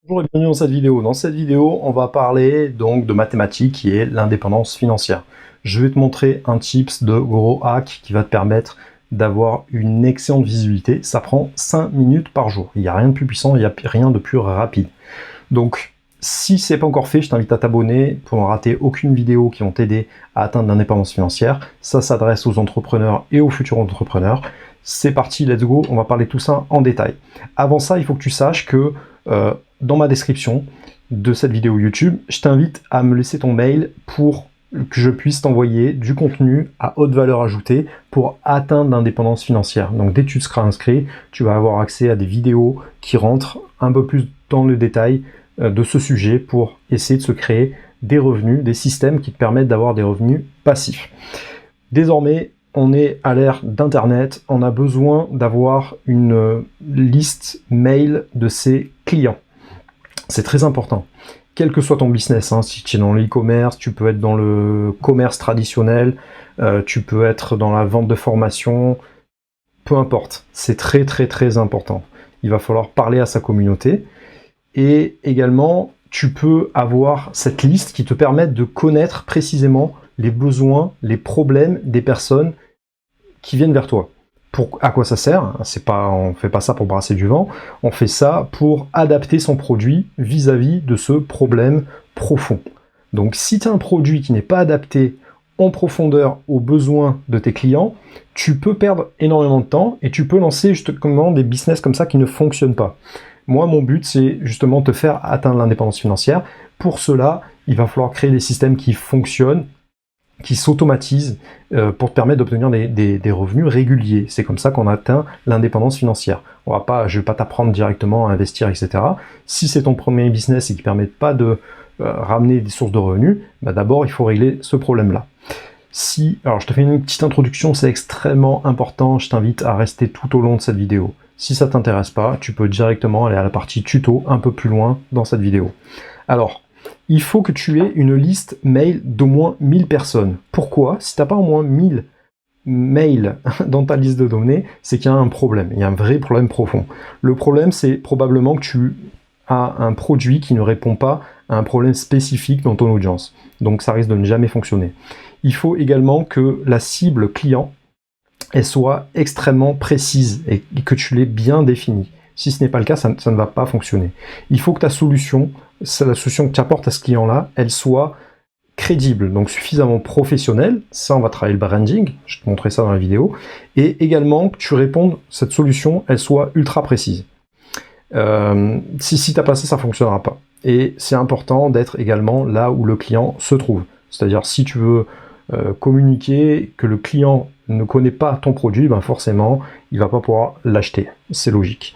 Bonjour et bienvenue dans cette vidéo. Dans cette vidéo, on va parler donc de mathématiques qui est l'indépendance financière. Je vais te montrer un tips de gros hack qui va te permettre d'avoir une excellente visibilité. Ça prend 5 minutes par jour. Il n'y a rien de plus puissant, il n'y a rien de plus rapide. Donc, si ce n'est pas encore fait, je t'invite à t'abonner pour ne rater aucune vidéo qui vont t'aider à atteindre l'indépendance financière. Ça s'adresse aux entrepreneurs et aux futurs entrepreneurs. C'est parti, let's go, on va parler de tout ça en détail. Avant ça, il faut que tu saches que dans ma description de cette vidéo YouTube, je t'invite à me laisser ton mail pour que je puisse t'envoyer du contenu à haute valeur ajoutée pour atteindre l'indépendance financière. Donc dès que tu seras inscrit, tu vas avoir accès à des vidéos qui rentrent un peu plus dans le détail de ce sujet pour essayer de se créer des revenus, des systèmes qui te permettent d'avoir des revenus passifs. Désormais, on est à l'ère d'Internet, on a besoin d'avoir une liste mail de ses clients. C'est très important. Quel que soit ton business, hein, si tu es dans l'e-commerce, tu peux être dans le commerce traditionnel, tu peux être dans la vente de formation, peu importe. C'est très très très important. Il va falloir parler à sa communauté. Et également, tu peux avoir cette liste qui te permet de connaître précisément les besoins, les problèmes des personnes qui viennent vers toi. À quoi ça sert? On ne fait pas ça pour brasser du vent, on fait ça pour adapter son produit vis-à-vis de ce problème profond. Donc si tu as un produit qui n'est pas adapté en profondeur aux besoins de tes clients, tu peux perdre énormément de temps et tu peux lancer justement des business comme ça qui ne fonctionnent pas. Moi, mon but, c'est justement de te faire atteindre l'indépendance financière. Pour cela, il va falloir créer des systèmes qui fonctionnent, qui s'automatisent pour te permettre d'obtenir des revenus réguliers. C'est comme ça qu'on atteint l'indépendance financière. Je ne vais pas t'apprendre directement à investir, etc. Si c'est ton premier business et qui ne permet pas de ramener des sources de revenus, d'abord, il faut régler ce problème-là. Alors, je te fais une petite introduction, c'est extrêmement important. Je t'invite à rester tout au long de cette vidéo. Si ça ne t'intéresse pas, tu peux directement aller à la partie tuto un peu plus loin dans cette vidéo. Alors, il faut que tu aies une liste mail d'au moins 1000 personnes. Pourquoi? Si tu n'as pas au moins 1000 mails dans ta liste de données, c'est qu'il y a un problème. Il y a un vrai problème profond. Le problème, c'est probablement que tu as un produit qui ne répond pas à un problème spécifique dans ton audience. Donc ça risque de ne jamais fonctionner. Il faut également que la cible client elle soit extrêmement précise et que tu l'aies bien définie. Si ce n'est pas le cas, ça ne va pas fonctionner. Il faut que ta solution, la solution que tu apportes à ce client-là, elle soit crédible, donc suffisamment professionnelle. Ça, on va travailler le branding, je te montrerai ça dans la vidéo. Et également, que tu répondes, cette solution, elle soit ultra précise. Si tu n'as pas ça, ça ne fonctionnera pas. Et c'est important d'être également là où le client se trouve. C'est-à-dire, si tu veux communiquer que le client ne connaît pas ton produit, forcément, il va pas pouvoir l'acheter. C'est logique.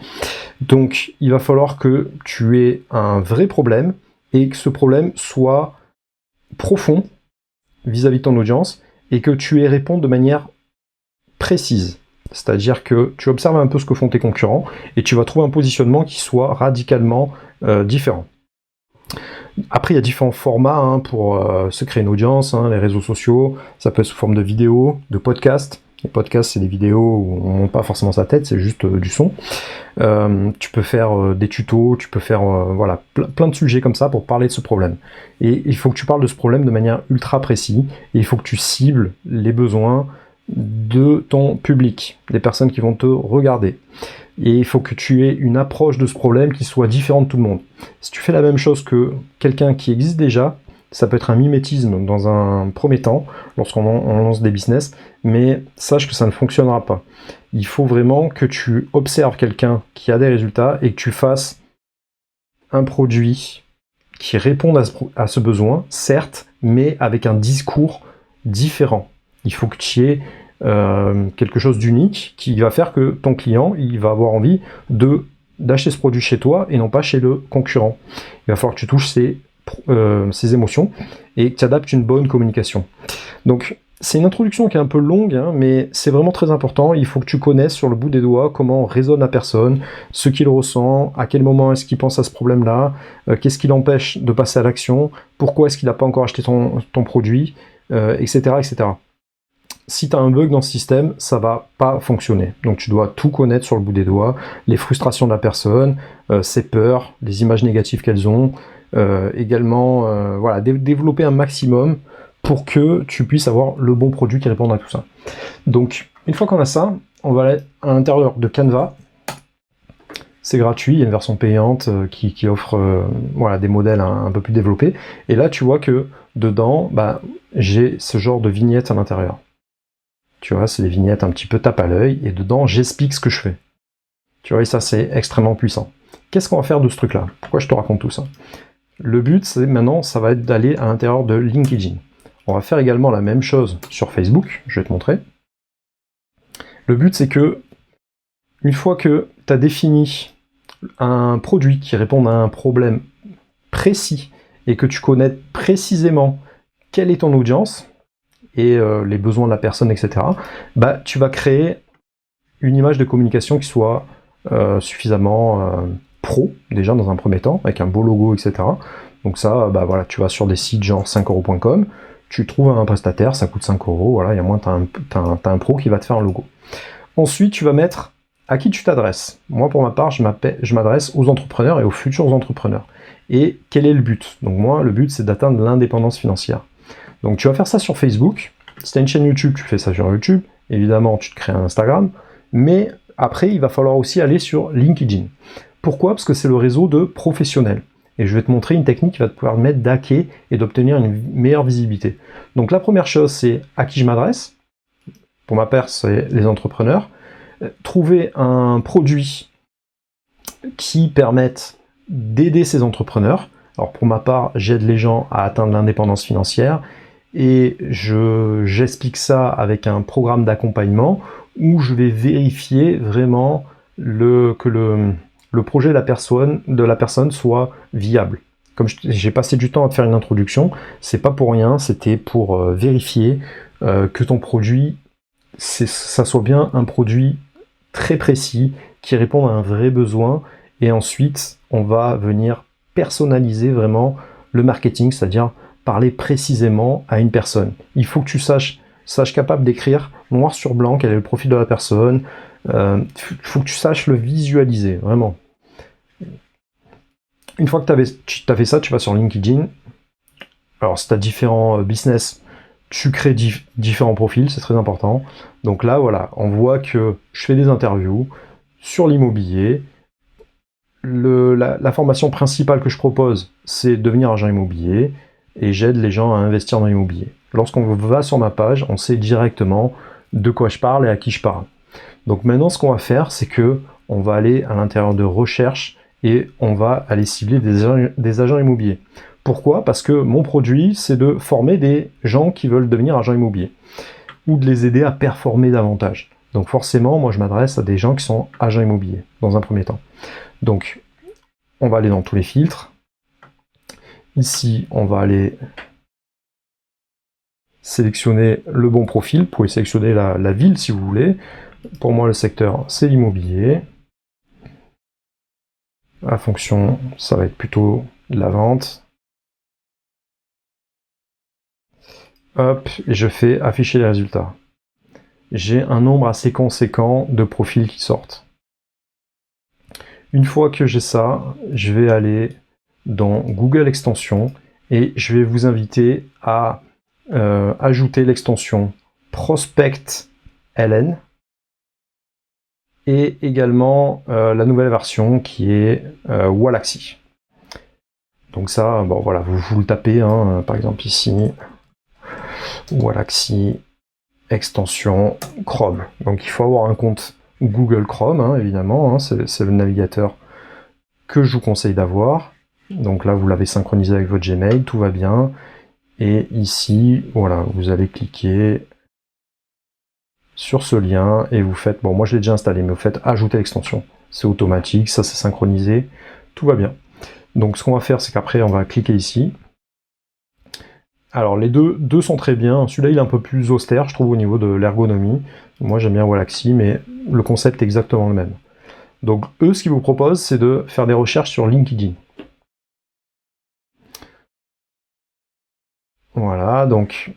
Donc, il va falloir que tu aies un vrai problème et que ce problème soit profond vis-à-vis de ton audience et que tu aies répondu de manière précise. C'est-à-dire que tu observes un peu ce que font tes concurrents et tu vas trouver un positionnement qui soit radicalement différent. Après, il y a différents formats pour se créer une audience, les réseaux sociaux, ça peut être sous forme de vidéos, de podcasts. Les podcasts, c'est des vidéos où on ne monte pas forcément sa tête, c'est juste du son. Tu peux faire des tutos, tu peux faire plein de sujets comme ça pour parler de ce problème. Et il faut que tu parles de ce problème de manière ultra précise, et il faut que tu cibles les besoins de ton public, des personnes qui vont te regarder. Et il faut que tu aies une approche de ce problème qui soit différente de tout le monde. Si tu fais la même chose que quelqu'un qui existe déjà, ça peut être un mimétisme dans un premier temps, lorsqu'on lance des business, mais sache que ça ne fonctionnera pas. Il faut vraiment que tu observes quelqu'un qui a des résultats et que tu fasses un produit qui réponde à ce besoin, certes, mais avec un discours différent. Il faut que tu aies quelque chose d'unique qui va faire que ton client il va avoir envie d'acheter ce produit chez toi et non pas chez le concurrent. Il va falloir que tu touches ses émotions et que tu adaptes une bonne communication. Donc c'est une introduction qui est un peu longue, mais c'est vraiment très important. Il faut que tu connaisses sur le bout des doigts comment résonne la personne, ce qu'il ressent, à quel moment est-ce qu'il pense à ce problème-là, qu'est-ce qui l'empêche de passer à l'action, pourquoi est-ce qu'il n'a pas encore acheté ton produit, etc., etc. si tu as un bug dans ce système, ça va pas fonctionner. Donc tu dois tout connaître sur le bout des doigts, les frustrations de la personne, ses peurs, les images négatives qu'elles ont, également voilà, développer un maximum pour que tu puisses avoir le bon produit qui réponde à tout ça. Donc une fois qu'on a ça, on va aller à l'intérieur de Canva. C'est gratuit, il y a une version payante qui offre voilà, des modèles un peu plus développés. Et là, tu vois que dedans, bah, j'ai ce genre de vignettes à l'intérieur. Tu vois, c'est des vignettes un petit peu tape à l'œil, et dedans, j'explique ce que je fais. Tu vois, et ça, c'est extrêmement puissant. Qu'est-ce qu'on va faire de ce truc-là? Pourquoi je te raconte tout ça? Le but, c'est maintenant, ça va être d'aller à l'intérieur de LinkedIn. On va faire également la même chose sur Facebook, je vais te montrer. Le but, c'est que, une fois que tu as défini un produit qui répond à un problème précis, et que tu connais précisément quelle est ton audience, et les besoins de la personne, etc., bah, tu vas créer une image de communication qui soit suffisamment pro, déjà dans un premier temps, avec un beau logo, etc. Donc ça, bah, voilà, tu vas sur des sites genre 5euros.com, tu trouves un prestataire, ça coûte 5 euros, voilà, et à moins, tu as un pro qui va te faire un logo. Ensuite, tu vas mettre à qui tu t'adresses. Moi, pour ma part, je m'adresse aux entrepreneurs et aux futurs entrepreneurs. Et quel est le but? Donc moi, le but, c'est d'atteindre l'indépendance financière. Donc tu vas faire ça sur Facebook. Si tu as une chaîne YouTube, tu fais ça sur YouTube. Évidemment, tu te crées un Instagram. Mais après, il va falloir aussi aller sur LinkedIn. Pourquoi? Parce que c'est le réseau de professionnels. Et je vais te montrer une technique qui va te permettre d'hacker et d'obtenir une meilleure visibilité. Donc la première chose, c'est à qui je m'adresse. Pour ma part, c'est les entrepreneurs. Trouver un produit qui permette d'aider ces entrepreneurs. Alors pour ma part, j'aide les gens à atteindre l'indépendance financière. Et j'explique ça avec un programme d'accompagnement où je vais vérifier vraiment que le projet de la personne soit viable. Comme j'ai passé du temps à te faire une introduction, c'est pas pour rien, c'était pour vérifier que ton produit, ça soit bien un produit très précis, qui répond à un vrai besoin, et ensuite on va venir personnaliser vraiment le marketing, c'est-à-dire parler précisément à une personne. Il faut que tu saches capable d'écrire noir sur blanc quel est le profil de la personne. Il faut que tu saches le visualiser, vraiment. Une fois que tu as fait ça, tu vas sur LinkedIn. Alors, si tu as différents business, tu crées différents profils, c'est très important. Donc là, voilà, on voit que je fais des interviews sur l'immobilier. La formation principale que je propose, c'est devenir agent immobilier. Et j'aide les gens à investir dans l'immobilier. Lorsqu'on va sur ma page, on sait directement de quoi je parle et à qui je parle. Donc maintenant, ce qu'on va faire, c'est que on va aller à l'intérieur de recherche et on va aller cibler des agents immobiliers. Pourquoi? Parce que mon produit, c'est de former des gens qui veulent devenir agents immobiliers ou de les aider à performer davantage. Donc forcément, moi, je m'adresse à des gens qui sont agents immobiliers dans un premier temps. Donc, on va aller dans tous les filtres. Ici, on va aller sélectionner le bon profil. Vous pouvez sélectionner la ville si vous voulez. Pour moi, le secteur, c'est l'immobilier. La fonction, ça va être plutôt la vente. Hop, et je fais afficher les résultats. J'ai un nombre assez conséquent de profils qui sortent. Une fois que j'ai ça, je vais aller dans Google Extensions et je vais vous inviter à ajouter l'extension Prospect LN et également la nouvelle version qui est Wallaxy. Donc ça, bon voilà, vous le tapez, hein, par exemple ici, Wallaxy extension Chrome. Donc il faut avoir un compte Google Chrome, hein, évidemment, hein, c'est le navigateur que je vous conseille d'avoir. Donc là, vous l'avez synchronisé avec votre Gmail, tout va bien. Et ici, voilà, vous allez cliquer sur ce lien et vous faites, bon moi je l'ai déjà installé, mais vous faites ajouter l'extension. C'est automatique, ça c'est synchronisé, tout va bien. Donc ce qu'on va faire, c'est qu'après on va cliquer ici. Alors les deux sont très bien, celui-là il est un peu plus austère, je trouve, au niveau de l'ergonomie. Moi j'aime bien Wallaxy, mais le concept est exactement le même. Donc eux, ce qu'ils vous proposent, c'est de faire des recherches sur LinkedIn. Voilà, donc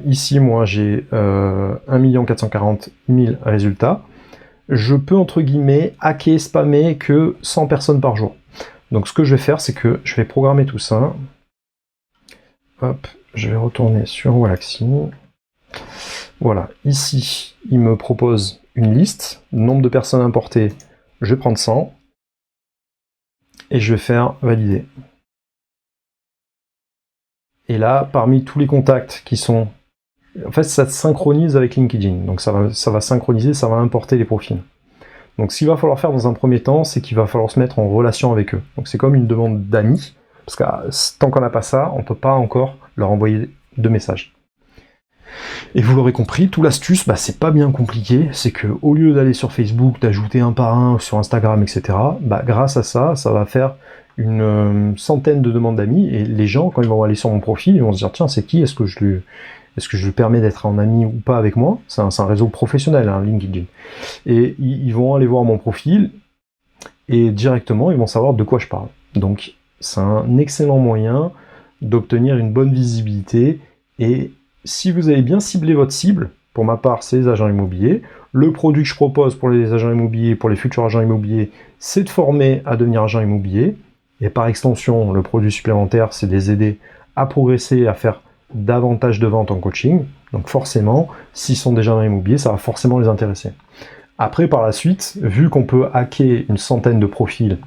ici, moi, j'ai 1 440 000 résultats. Je peux, entre guillemets, hacker, spammer que 100 personnes par jour. Donc, ce que je vais faire, c'est que je vais programmer tout ça. Hop, je vais retourner sur Wallaxy. Voilà, ici, il me propose une liste. Nombre de personnes importées, je vais prendre 100. Et je vais faire valider. Et là, parmi tous les contacts qui sont... En fait, ça synchronise avec LinkedIn. Donc ça va synchroniser, ça va importer les profils. Donc ce qu'il va falloir faire dans un premier temps, c'est qu'il va falloir se mettre en relation avec eux. Donc c'est comme une demande d'amis, parce que tant qu'on n'a pas ça, on ne peut pas encore leur envoyer de messages. Et vous l'aurez compris, tout l'astuce, c'est pas bien compliqué, c'est que au lieu d'aller sur Facebook, d'ajouter un par un, sur Instagram, etc., grâce à ça, ça va faire une centaine de demandes d'amis, et les gens, quand ils vont aller sur mon profil, ils vont se dire, tiens, c'est qui? Est-ce que je lui permets d'être en ami ou pas avec moi? C'est un réseau professionnel, hein, LinkedIn. Et ils vont aller voir mon profil, et directement, ils vont savoir de quoi je parle. Donc, c'est un excellent moyen d'obtenir une bonne visibilité, et si vous avez bien ciblé votre cible, pour ma part, c'est les agents immobiliers. Le produit que je propose pour les agents immobiliers, pour les futurs agents immobiliers, c'est de former à devenir agent immobilier. Et par extension, le produit supplémentaire, c'est de les aider à progresser, à faire davantage de ventes en coaching. Donc forcément, s'ils sont déjà dans l'immobilier, ça va forcément les intéresser. Après, par la suite, vu qu'on peut hacker une centaine de profils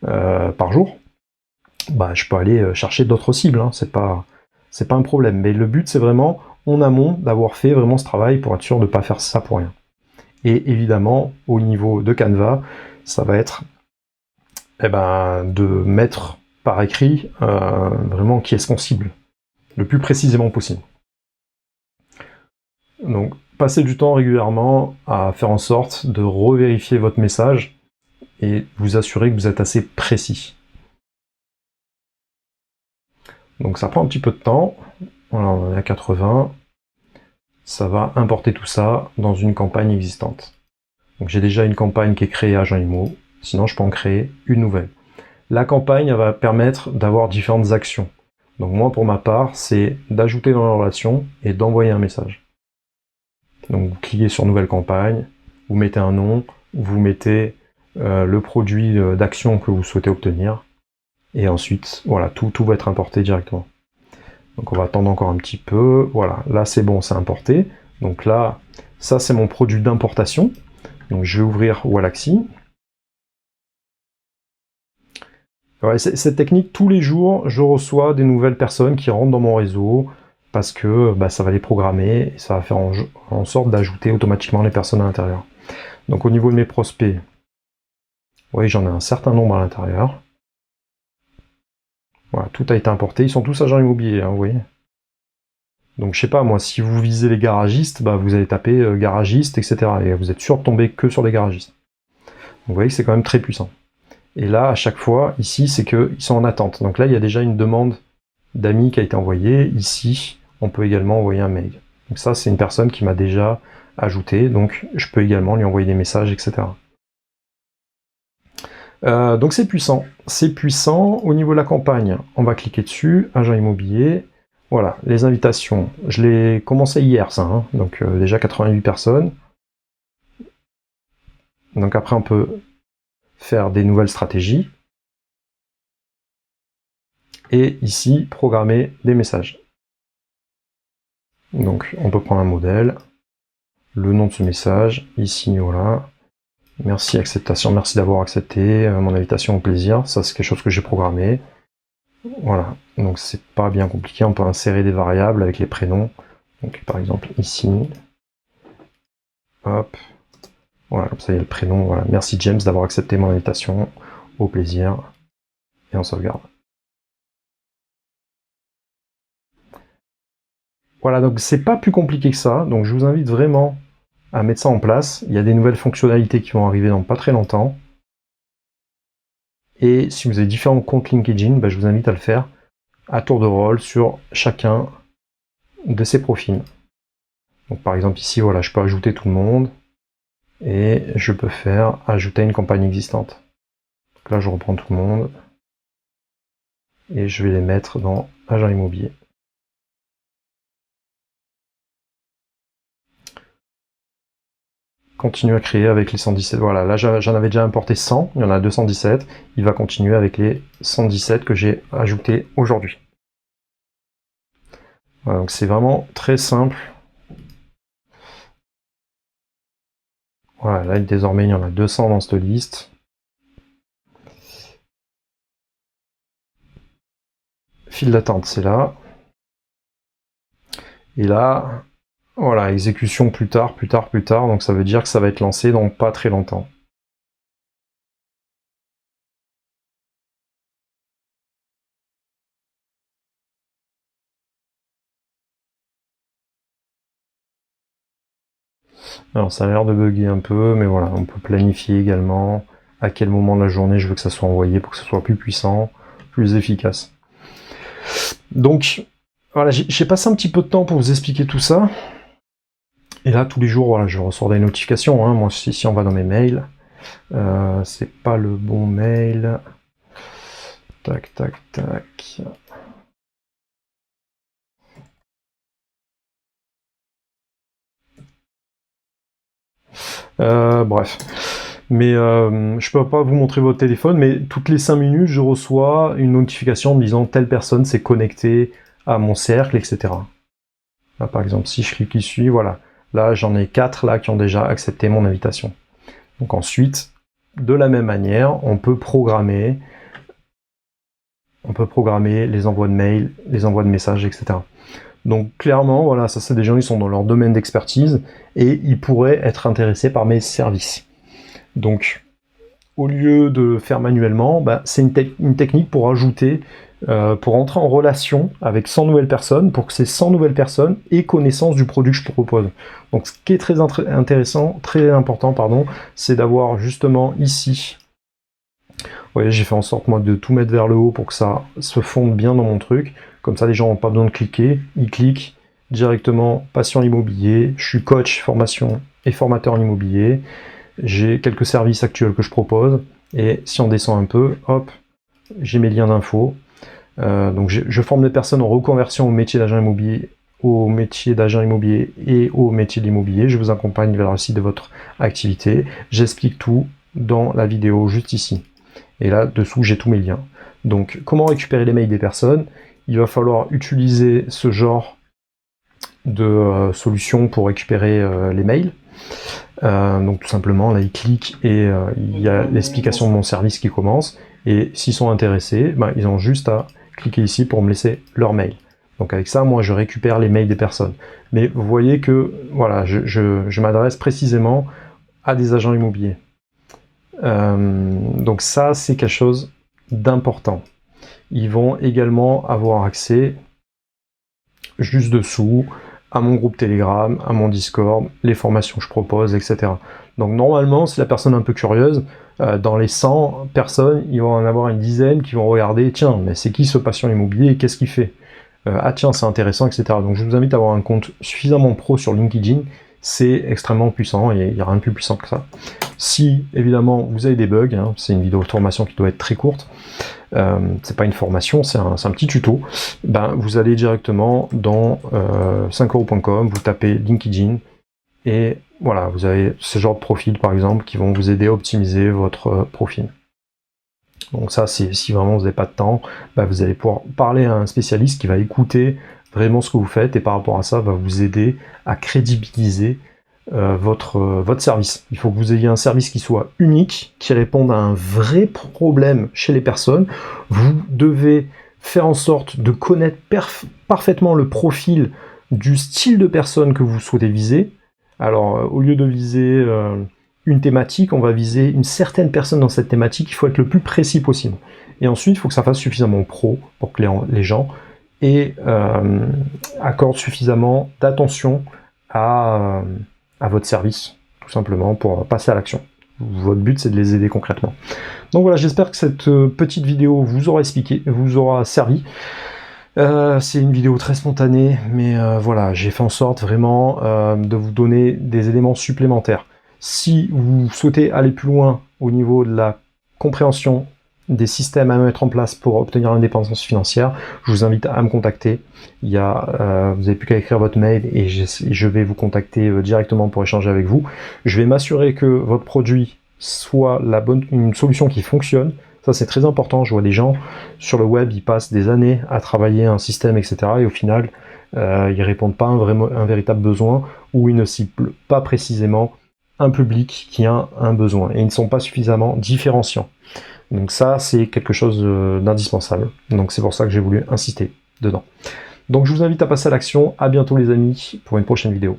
par jour, je peux aller chercher d'autres cibles, hein, c'est pas un problème. Mais le but, c'est vraiment, en amont, d'avoir fait vraiment ce travail pour être sûr de ne pas faire ça pour rien. Et évidemment, au niveau de Canva, ça va être de mettre par écrit vraiment qui est-ce qu'on cible, le plus précisément possible. Donc, passez du temps régulièrement à faire en sorte de revérifier votre message et vous assurer que vous êtes assez précis. Donc ça prend un petit peu de temps. Voilà, on est à 80. Ça va importer tout ça dans une campagne existante. Donc j'ai déjà une campagne qui est créée à Agent Immo, sinon je peux en créer une nouvelle. La campagne, elle va permettre d'avoir différentes actions. Donc moi, pour ma part, c'est d'ajouter dans la relation et d'envoyer un message. Donc vous cliquez sur Nouvelle campagne, vous mettez un nom, vous mettez le produit d'action que vous souhaitez obtenir, et ensuite, voilà, tout va être importé directement. Donc on va attendre encore un petit peu. Voilà, là c'est bon, c'est importé. Donc là, ça c'est mon produit d'importation. Donc je vais ouvrir Wallaxy. Ouais, cette technique, tous les jours, je reçois des nouvelles personnes qui rentrent dans mon réseau parce que ça va les programmer et ça va faire en sorte d'ajouter automatiquement les personnes à l'intérieur. Donc au niveau de mes prospects, oui, j'en ai un certain nombre à l'intérieur. Voilà, tout a été importé. Ils sont tous agents immobiliers, hein, vous voyez. Donc je sais pas, moi, si vous visez les garagistes, vous allez taper garagiste, etc. Et vous êtes sûr de tomber que sur les garagistes. Donc vous voyez que c'est quand même très puissant. Et là, à chaque fois, ici, c'est qu'ils sont en attente. Donc là, il y a déjà une demande d'amis qui a été envoyée. Ici, on peut également envoyer un mail. Donc ça, c'est une personne qui m'a déjà ajouté. Donc je peux également lui envoyer des messages, etc. Donc c'est puissant. C'est puissant. Au niveau de la campagne, on va cliquer dessus. Agent immobilier. Voilà, les invitations. Je l'ai commencé hier, ça. Hein. Donc déjà 88 personnes. Donc après, on peut faire des nouvelles stratégies. Et ici, programmer des messages. Donc on peut prendre un modèle, le nom de ce message, ici, voilà. Merci, acceptation, merci d'avoir accepté mon invitation, au plaisir. Ça, c'est quelque chose que j'ai programmé. Voilà, donc c'est pas bien compliqué, on peut insérer des variables avec les prénoms. Donc par exemple ici, hop, voilà, comme ça il y a le prénom, voilà. Merci James d'avoir accepté mon invitation, au plaisir, et on sauvegarde. Voilà, donc c'est pas plus compliqué que ça, donc je vous invite vraiment à mettre ça en place. Il y a des nouvelles fonctionnalités qui vont arriver dans pas très longtemps. Et si vous avez différents comptes LinkedIn, je vous invite à le faire à tour de rôle sur chacun de ces profils. Donc par exemple ici, voilà, je peux ajouter tout le monde et je peux faire ajouter une campagne existante. Donc là, je reprends tout le monde et je vais les mettre dans agent immobilier. continue à créer avec les 117. Voilà, là j'en avais déjà importé 100, il y en a 217. Il va continuer avec les 117 que j'ai ajoutés aujourd'hui. Voilà, donc c'est vraiment très simple. Voilà, là désormais il y en a 200 dans cette liste. File d'attente, c'est là. Et là, voilà, exécution plus tard, donc ça veut dire que ça va être lancé dans pas très longtemps. Alors ça a l'air de bugger un peu, mais voilà, on peut planifier également à quel moment de la journée je veux que ça soit envoyé pour que ce soit plus puissant, plus efficace. Donc voilà, j'ai passé un petit peu de temps pour vous expliquer tout ça. Et là, tous les jours, voilà, je reçois des notifications. Hein. Moi, si on va dans mes mails, c'est pas le bon mail. Tac, tac, tac. Bref. Mais je peux pas vous montrer votre téléphone, mais toutes les 5 minutes, je reçois une notification me disant telle personne s'est connectée à mon cercle, etc. Là, par exemple, si je clique ici, voilà. Là, j'en ai 4 là qui ont déjà accepté mon invitation. Donc ensuite, de la même manière, on peut programmer les envois de mails, les envois de messages, etc. Donc clairement, voilà, ça c'est des gens qui sont dans leur domaine d'expertise et ils pourraient être intéressés par mes services. Donc, au lieu de faire manuellement, bah, c'est une technique pour ajouter, pour entrer en relation avec 100 nouvelles personnes, pour que ces 100 nouvelles personnes aient connaissance du produit que je propose. Donc ce qui est très intéressant, très important, pardon, c'est d'avoir justement ici, vous voyez, j'ai fait en sorte moi de tout mettre vers le haut pour que ça se fonde bien dans mon truc. Comme ça, les gens n'ont pas besoin de cliquer, ils cliquent directement passion immobilier, je suis coach, formation et formateur en immobilier. J'ai quelques services actuels que je propose, et si on descend un peu, hop, j'ai mes liens d'infos. Donc je forme des personnes en reconversion au métier d'agent immobilier, et au métier de l'immobilier. Je vous accompagne vers le site de votre activité. J'explique tout dans la vidéo juste ici. Et là, dessous, j'ai tous mes liens. Donc, comment récupérer les mails des personnes? Il va falloir utiliser ce genre de solution pour récupérer les mails. Donc tout simplement, là ils cliquent et il y a l'explication de mon service qui commence, et s'ils sont intéressés, ben, ils ont juste à cliquer ici pour me laisser leur mail. Donc avec ça, moi je récupère les mails des personnes. Mais vous voyez que voilà, je m'adresse précisément à des agents immobiliers. Donc ça, c'est quelque chose d'important. Ils vont également avoir accès juste dessous à mon groupe Telegram, à mon Discord, les formations que je propose, etc. Donc normalement, si la personne est un peu curieuse, dans les 100 personnes, il va en avoir une dizaine qui vont regarder, tiens, mais c'est qui ce patient immobilier et qu'est-ce qu'il fait? Ah tiens, c'est intéressant, etc. Donc je vous invite à avoir un compte suffisamment pro sur LinkedIn, c'est extrêmement puissant et il n'y a rien de plus puissant que ça. Si évidemment vous avez des bugs, hein, c'est une vidéo de formation qui doit être très courte, c'est pas une formation, c'est un petit tuto, ben, vous allez directement dans 5euros.com, vous tapez LinkedIn, et voilà, vous avez ce genre de profil par exemple qui vont vous aider à optimiser votre profil. Donc ça, c'est si vraiment vous n'avez pas de temps, ben, vous allez pouvoir parler à un spécialiste qui va écouter vraiment ce que vous faites, et par rapport à ça, va vous aider à crédibiliser votre service. Il faut que vous ayez un service qui soit unique, qui réponde à un vrai problème chez les personnes. Vous devez faire en sorte de connaître parfaitement le profil du style de personne que vous souhaitez viser. Alors, au lieu de viser une thématique, on va viser une certaine personne dans cette thématique. Il faut être le plus précis possible. Et ensuite, il faut que ça fasse suffisamment pro pour que les gens accordent suffisamment d'attention à votre service, tout simplement, pour passer à l'action. Votre but, c'est de les aider concrètement. Donc voilà, j'espère que cette petite vidéo vous aura expliqué, vous aura servi. C'est une vidéo très spontanée, mais voilà, j'ai fait en sorte vraiment de vous donner des éléments supplémentaires. Si vous souhaitez aller plus loin au niveau de la compréhension des systèmes à mettre en place pour obtenir l'indépendance financière, je vous invite à me contacter. Vous n'avez plus qu'à écrire votre mail et je vais vous contacter directement pour échanger avec vous. Je vais m'assurer que votre produit soit une solution qui fonctionne. Ça, c'est très important. Je vois des gens sur le web, ils passent des années à travailler un système, etc. Et au final, ils répondent pas à un véritable besoin, ou ils ne ciblent pas précisément un public qui a un besoin. Et ils ne sont pas suffisamment différenciants. Donc ça, c'est quelque chose d'indispensable. Donc c'est pour ça que j'ai voulu insister dedans. Donc je vous invite à passer à l'action. À bientôt les amis pour une prochaine vidéo.